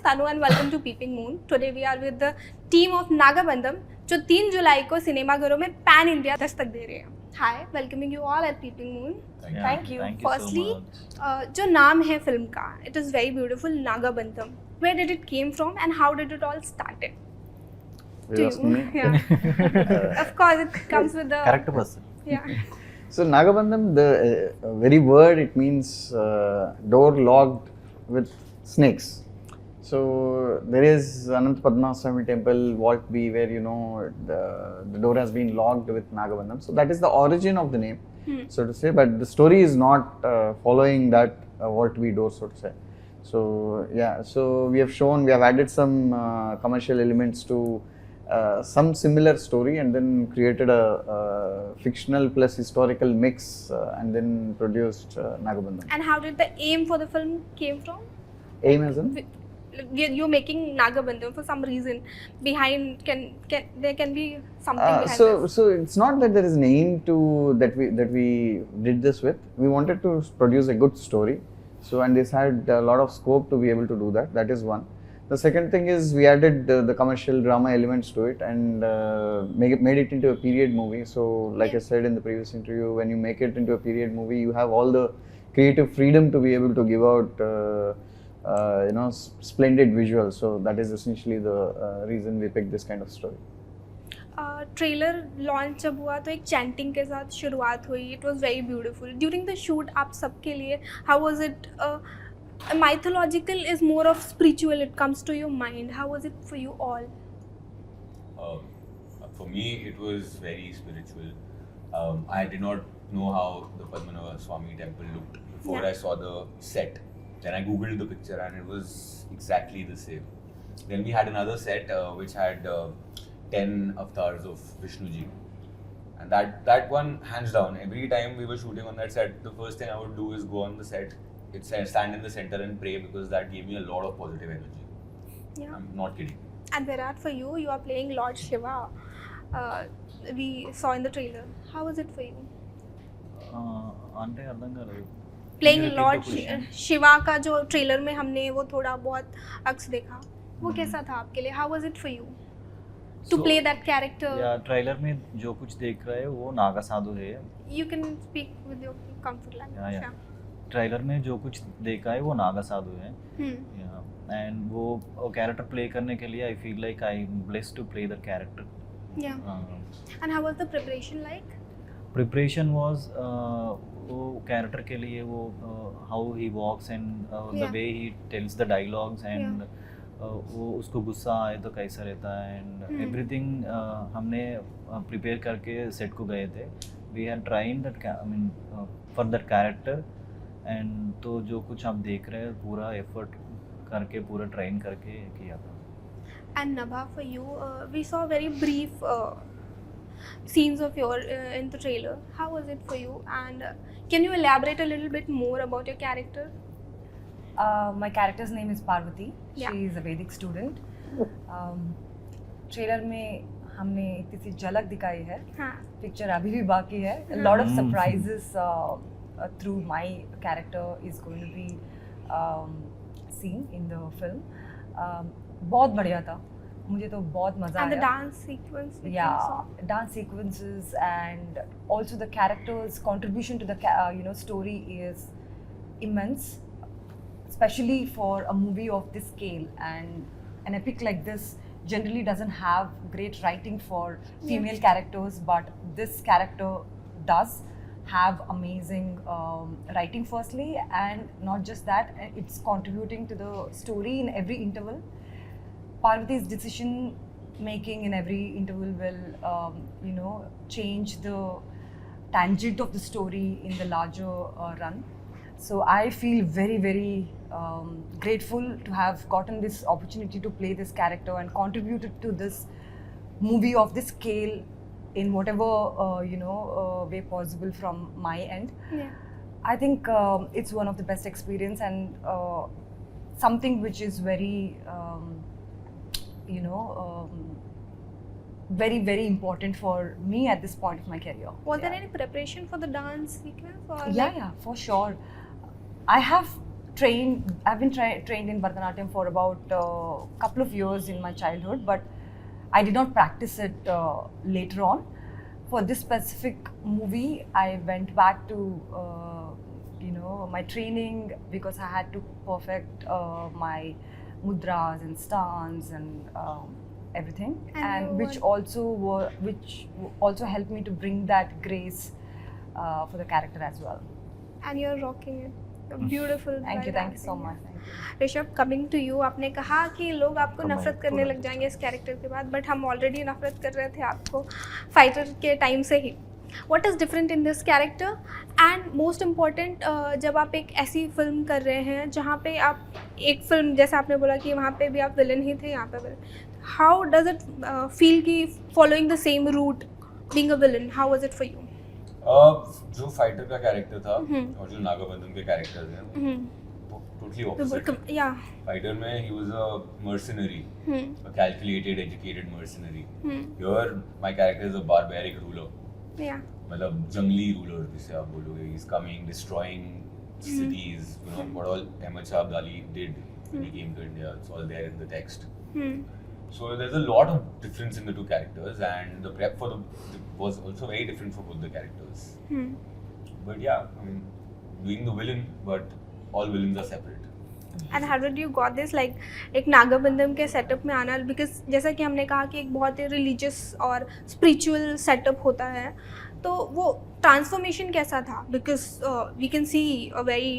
Tanu and welcome to Peeping Moon. Today we are with the team of Nagabandham जो 3 जुलाई को सिनेमाघरों में pan India Dastak दे रहे हैं. Hi, welcoming you all at Peeping Moon. Thank you. Firstly, जो नाम है फिल्म का, it is very beautiful, Nagabandham. Where did it came from and how did it all started? You're asking me? Yeah. Of course, it comes with the Character person. Yeah. So Nagabandham, the very word, it means door locked with snakes. So there is Anant Padmanabhaswamy temple, Vault B, where you know the door has been locked with Nagabandham. So that is the origin of the name, so to say. But the story is not following that Vault B door, so to say. So yeah, so we have added some commercial elements to some similar story, and then created a fictional plus historical mix, and then produced Nagabandham. And how did the aim for the film came from? Aim as in? You're making Nagabandham for some reason behind. There can be something behind this. So it's not that there is an aim to that we did this with. We wanted to produce a good story. So and this had a lot of scope to be able to do that. That is one. The second thing is we added the commercial drama elements to it and made it into a period movie. So like I said in the previous interview, when you make it into a period movie, you have all the creative freedom to be able to give out splendid visuals. So that is essentially the reason we picked this kind of story. Trailer launch जब हुआ तो एक chanting के साथ शुरुआत हुई. It was very beautiful. During the shoot आप सबके लिए how was it? Mythological is more of spiritual. It comes to your mind. How was it for you all? For me, it was very spiritual. I did not know how the Padmanabhaswamy temple looked before I saw the set. Then I googled the picture and it was exactly the same. Then we had another set which had 10 avatars of Vishnuji. And that one, hands down, every time we were shooting on that set, the first thing I would do is go on the set, stand in the center and pray, because that gave me a lot of positive energy. Yeah. I'm not kidding. And Virat, for you, you are playing Lord Shiva. We saw in the trailer. How was it for you? అంటే అర్థం కాలేదు. Playing Lord Shiva का जो trailer में हमने वो थोड़ा बहुत अक्स देखा, वो कैसा था आपके लिए? How was it for you to play that character? या ट्रेलर में जो कुछ देख रहे हैं वो नागा साधु है. You can speak with your comfort language. Yeah. Trailer में जो कुछ देखा है वो नागा साधु है. एंड वो कैरेक्टर प्ले करने के लिए I feel like I am blessed to play the character. And how was the preparation like? Preparation was वो कैरेक्टर के लिए वो how he walks and the way he tells the dialogues and वो उसको गुस्सा आए तो कैसा रहता है एंड एवरीथिंग हमने प्रिपेयर करके सेट को गए थे. We had tried that I mean for that character. And तो जो कुछ आप देख रहे हैं पूरा एफर्ट करके पूरा ट्रेन करके किया था. And Nabha, for you, we saw very brief scenes of your in the trailer. How was it for you? And can you elaborate a little bit more about your character? My character's name is Parvati. Yeah. She is a Vedic student. Trailer में हमने इतनी सी झलक दिखाई है. Picture अभी भी बाकी है. A lot of surprises through my character is going to be seen in the film. बहुत बढ़िया था. मुझे तो बहुत मजा आया. And the dance sequence. Dance sequences and also the characters' contribution to the story is immense, especially for a movie of this scale. And an epic like this generally doesn't have great writing for female characters, but this character does have amazing writing firstly, and not just that, it's contributing to the story in every interval. Parvati's decision making in every interval will change the tangent of the story in the larger run. So I feel very, very grateful to have gotten this opportunity to play this character and contributed to this movie of this scale in whatever way possible from my end. I think it's one of the best experience and something which is very very, very important for me at this point of my career. Was there any preparation for the dance sequence? Or yeah, for sure. I have I've been trained in Bharatanatyam for about a couple of years in my childhood, but I did not practice it later on. For this specific movie, I went back to my training because I had to perfect my mudras and stance and everything, And which also helped me to bring that grace for the character as well. And you're rocking it. You're beautiful. Thank you while so acting. much. Thank you. Rishabh, coming to you, आपने कहा कि लोग आपको कमाई नफरत करने थोड़ा लग जाएंगे इस कैरेक्टर के बाद, बट हम ऑलरेडी नफरत कर रहे थे आपको फाइटर के टाइम से ही. What is different in this character? And most important, जब आप एक ऐसी फिल्म कर रहे हैं जहाँ पे आप एक फिल्म, जैसे आपने बोला कि वहाँ पे भी आप विलन ही थे, यहाँ पे villain, how does it feel कि following the same route being a villain, how was it for you? जो फाइटर का कैरेक्टर था और जो नागाबंधन के कैरेक्टर्स हैं टोटली ऑपोजिट. या फाइटर में he was a mercenary, a calculated, educated mercenary. Here my character is a barbaric ruler. या मतलब जंगली रूलर जिसे आप बोलोगे. He's coming, destroying cities. You know what all Ahmad Shah Abdali did when he came to India. It's all there in the text. So there's a lot of difference in the two characters, and the prep for was also very different for both the characters. But yeah, I mean, doing the villain, but all villains are separate. And how did you got this, like एक नागाबंधन के setup में आना, because जैसा कि हमने कहा कि एक बहुत ही रिलीजियस और स्पिरिचुअल सेटअप होता है, तो वो ट्रांसफॉर्मेशन कैसा था? Because we can see a very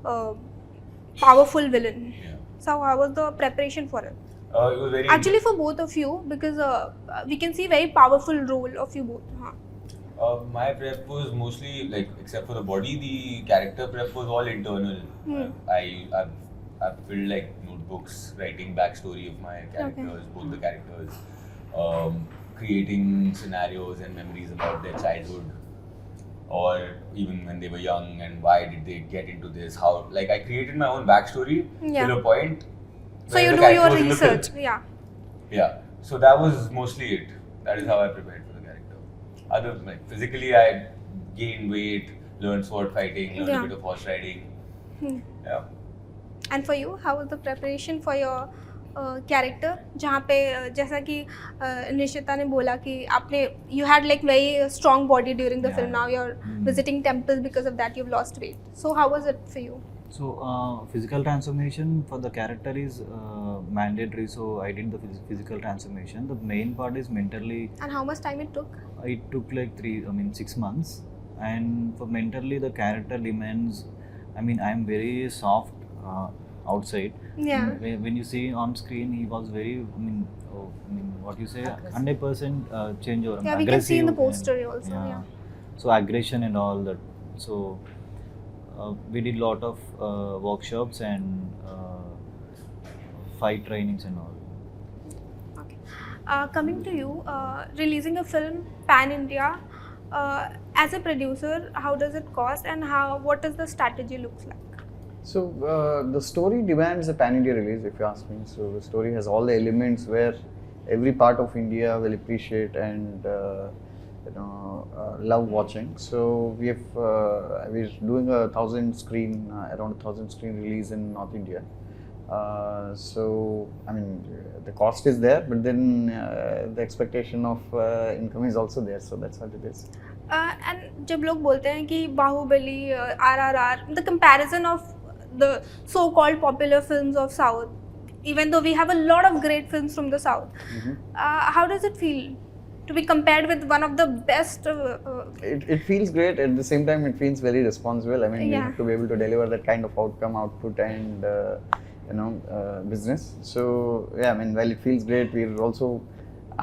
powerful villain, Yeah. So how was the preparation for it? It was very Actually for both of you, because we can see very powerful role of you both. my prep was mostly like, except for the body, the character prep was all internal. I've filled like notebooks, writing backstory of my characters, both the characters, creating scenarios and memories about their childhood, or even when they were young, and why did they get into this? How, like, I created my own backstory Yeah. till a point. So where you the do character your was in the research, film. yeah. Yeah, so that was mostly it. That is how I prepared for the character. Other, like, physically, I gained weight, learned sword fighting, learned Yeah. a bit of horse riding. Yeah. And for you, how was the preparation for your character? जहाँ पे जैसा कि निशिता ने बोला कि आपने you had like very strong body during the film. Now you're visiting temples, because of that you've lost weight. So how was it for you? So physical transformation for the character is mandatory. So I did the physical transformation. The main part is mentally. And how much time it took? It took like 6 months. And for mentally, the character demands. I mean, I'm very soft outside. Yeah. When you see on screen, he was very. I mean, what you say? 100% change over. Yeah, we can see in the poster also. Yeah. So aggression and all that. So. We did lot of workshops and fight trainings and all. Okay. Coming to you, releasing a film pan India, as a producer, how does it cost, and what does the strategy looks like? So the story demands a pan-India release, if you ask me. So the story has all the elements where every part of India will appreciate and love watching. So we're doing around 1,000 screen release in North India. So I mean, the cost is there, but then the expectation of income is also there. So that's what it is. And जब लोग बोलते हैं कि Baahubali, RRR, the comparison of the so-called popular films of South, even though we have a lot of great films from the South, how does it feel to be compared with one of the best? It feels great. At the same time, it feels very responsible. I mean, we Yeah. have to be able to deliver that kind of output, and business. So yeah, I mean, while it feels great, we're also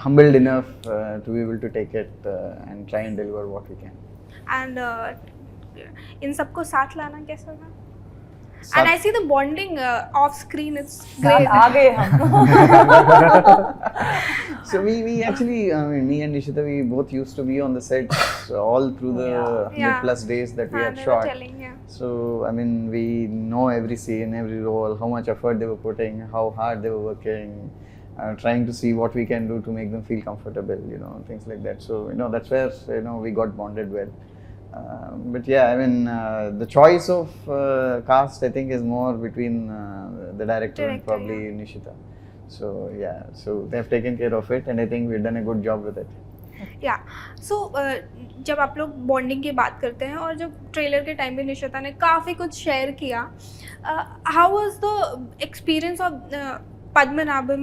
humbled enough to be able to take it and try and deliver what we can. And इन सबको साथ लाना कैसा था? And I see the bonding off screen, it's great. आ गए हम. So we actually, I mean, me and Nishita, we both used to be on the sets all through the 100+ days that we had they were shot. telling, yeah. So I mean, we know every scene, every role, how much effort they were putting, how hard they were working, trying to see what we can do to make them feel comfortable, things like that. So that's where we got bonded with. But yeah, I mean, the choice of cast, I think, is more between the director and Director, probably Nishita. So yeah, so they have taken care of it, and I think we've done a good job with it. या सो जब आप लोग bonding की बात करते हैं और जब ट्रेलर के टाइम पे निशिता ने काफ़ी कुछ शेयर किया, how was the experience of Padmanabham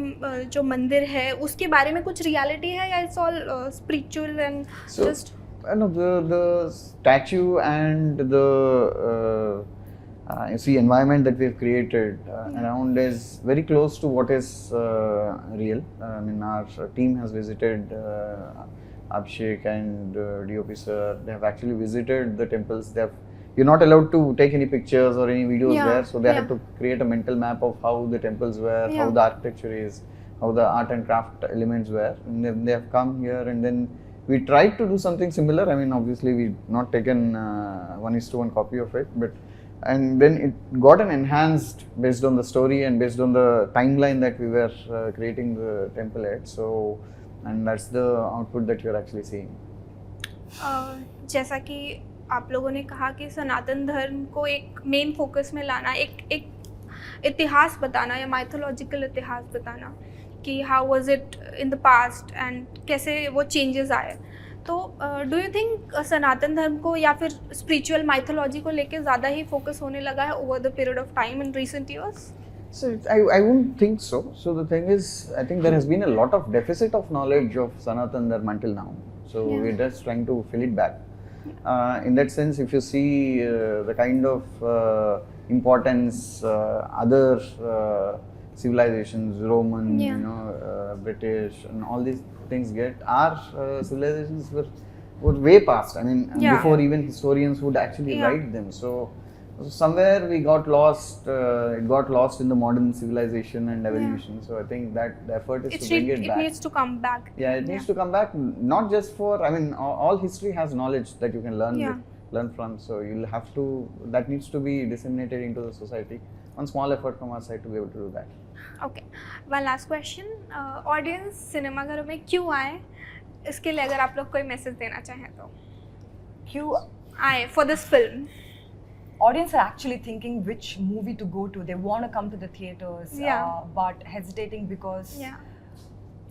जो मंदिर है उसके बारे में कुछ रियलिटी है या it's all spiritual and So, just no, the statue and the you see environment that we've created around is very close to what is real. I mean, our team has visited Abhishek and DOP sir. They have actually visited the temples. They have. You're not allowed to take any pictures or any videos Yeah, there, so they had yeah. to create a mental map of how the temples were, how Yeah. the architecture is, how the art and craft elements were. And then they have come here, and then we tried to do something similar. I mean, obviously, we've not taken 1:1 copy of it, but and then it got an enhanced based on the story and based on the timeline that we were creating the temple at. So, and that's the output that you're actually seeing. जैसा कि आप लोगों ने कहा कि सनातन धर्म को एक मेन फोकस में लाना, एक इतिहास बताना या माइथोलॉजिकल इतिहास बताना कि how was it in the past and कैसे वो चेंजेस आए, तो डू यू थिंक सनातन धर्म को या फिर स्पिरिचुअल माइथोलॉजी को लेके ज़्यादा ही फोकस होने लगा है over the period of time in recent years? So I wouldn't think so. So the thing is, I think there has been a lot of deficit of knowledge of Sanatan Dharma until now. So Yeah. we're just trying to fill it back. In that sense, if you see the kind of importance other civilizations, Roman, Yeah. British, and all these things get, our civilizations were way past. I mean, Yeah. before even historians would actually Yeah. write them. So somewhere we got lost. It got lost in the modern civilization and evolution. So I think that the effort is to bring it back. It needs to come back. Yeah, it needs to come back. Not just for. I mean, all history has knowledge that you can learn Yeah. learn from. So you'll have to. That needs to be disseminated into the society. One small effort from our side to be able to do that. Okay, one last question, audience सिनेमाघरों में क्यों आए, इसके लिए अगर आप लोग कोई मैसेज देना चाहें तो क्यों आए for this film? audience are actually thinking which movie to go to. They want to come to the theaters, Yeah. but hesitating because या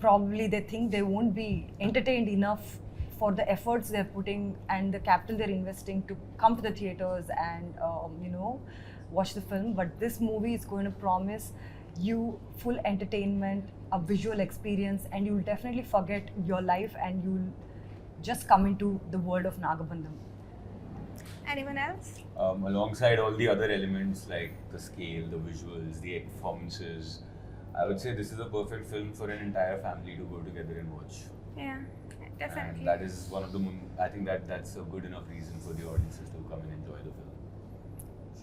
probably they think they won't be entertained enough for the efforts they're putting and the capital they're investing to come to the theaters and watch the film. But this movie is going to promise you full entertainment, a visual experience, and you'll definitely forget your life and you'll just come into the world of Nagabandham. Anyone else? Alongside all the other elements like the scale, the visuals, the performances, I would say this is a perfect film for an entire family to go together and watch. या And definitely. that is one of the, I think that's a good enough reason for the audiences to come and enjoy the film.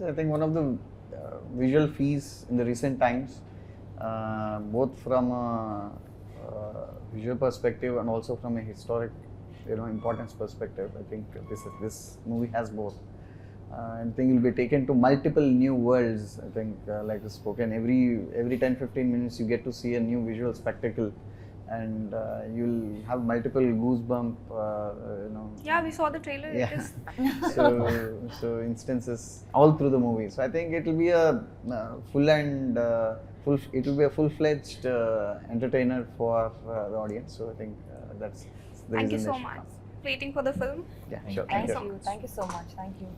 So I think one of the visual feats in the recent times, both from a visual perspective and also from a historic, importance perspective, I think this movie has both. I think you'll be taken to multiple new worlds. I think, like I spoken, every 10-15 minutes you get to see a new visual spectacle, and you'll have multiple goosebump. या we saw the trailer, it Yeah. Is So instances all through the movie. So I think it will be a full-fledged entertainer for the audience. So I think that's the thank you reason so they should much. come. Waiting for the film. Yeah, sure. Thank so you. Thank you so much. Thank you.